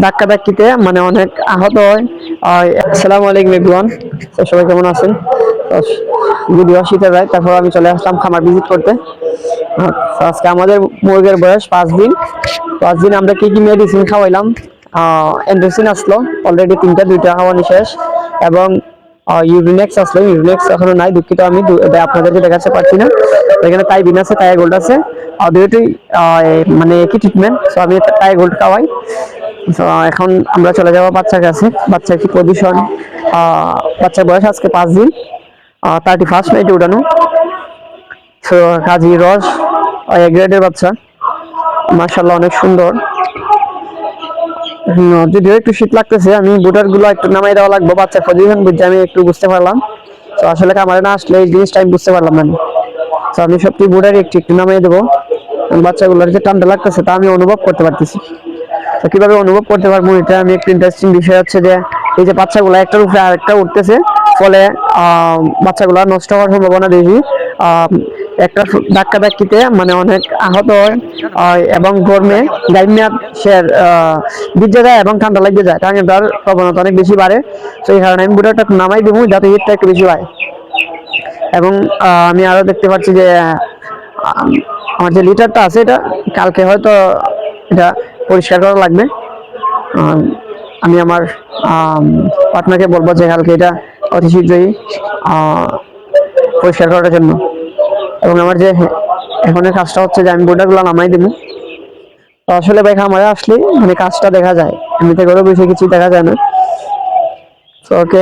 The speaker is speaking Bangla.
ধাক্কা ধাক্কিতে মানে অনেক আহত হয়। আসসালামু আলাইকুম এভরিওয়ান, সবাই কেমন আছেন? যদি শীতে যায় তারপর আমি চলে আসলাম খামার ভিজিট করতে। আজকে আমাদের মুরগের বয়স 5 দিন। 5 দিন আমরা কি কি মেডিসিন খাওয়াইলাম, এন্ড্রোসিন আসলো অলরেডি 2টা খাওয়ানো শেষ, এবং ইউরিনেক্স আসলো, ইউরিনেক্স এখনো নাই, দুঃখিত আমি আপনাদেরকে দেখাতে পারছি না। এখানে টাইবিন আছে, টাই গোল্ড আছে, দুটোই মানে একই ট্রিটমেন্ট। তো আমি টাই গোল্ড খাওয়াই। তো এখন আমরা চলে যাবো বাচ্চার কাছে। বাচ্চার কি পজিশন, বাচ্চার বয়স আজকে 5 দিন, 31 নাইটে উঠানো। তো কাজী রস গ্রেডের বাচ্চা, মাশাআল্লাহ অনেক সুন্দর। যদিও একটু শীত লাগতেছে, আমি বুটার গুলো একটু নামাই দেওয়া লাগবে, বাচ্চার পজিশন বুঝতে আমি একটু বুঝতে পারলাম। তো আসলে খামারে না আসলে এই জিনিসটা আমি বুঝতে পারলাম না। তো আমি সত্যি বুটার একটু একটু নামাই দেবো, বাচ্চাগুলোর যে ঠান্ডা লাগতেছে তা আমি অনুভব করতে পারতেছি। তো কিভাবে অনুভব করতে পারবো, এটা আমি একটু ইন্টারেস্টিং বিষয় হচ্ছে যে এই যে বাচ্চাগুলো একটার উপরে আরেকটা উঠতেছে, ফলে বাচ্চাগুলো নষ্ট হওয়ার সম্ভাবনা বেশি। একটা ধাক্কা ধাক্কিতে মানে অনেক আহত হয়, এবং গরমে গাইমিয়া সে ভিজে যায় এবং ঠান্ডা লেগে যায়, কারণ তার প্রবণতা অনেক বেশি বাড়ে। সেই কারণে আমি বুটারটা নামাই দেবো যাতে হিটটা একটু বেশি হয়। এবং আমি আরো দেখতে পাচ্ছি যে আমার যে লিটারটা আছে এটা কালকে হয়তো এটা পরিষ্কার করা লাগবে। আমি আমার পার্টনারকে বলবো যে কালকে এটা অতি শীঘ্রই পরিষ্কার করার জন্য। এবং আমার যে এখনের কাজটা হচ্ছে যে আমি বোর্ডারগুলো নামাই দেবো। তো আসলে ভাই খামারে আসলে মানে কাজটা দেখা যায়, এমনিতে করে বেশি কিছু দেখা যায় না। তো ওকে।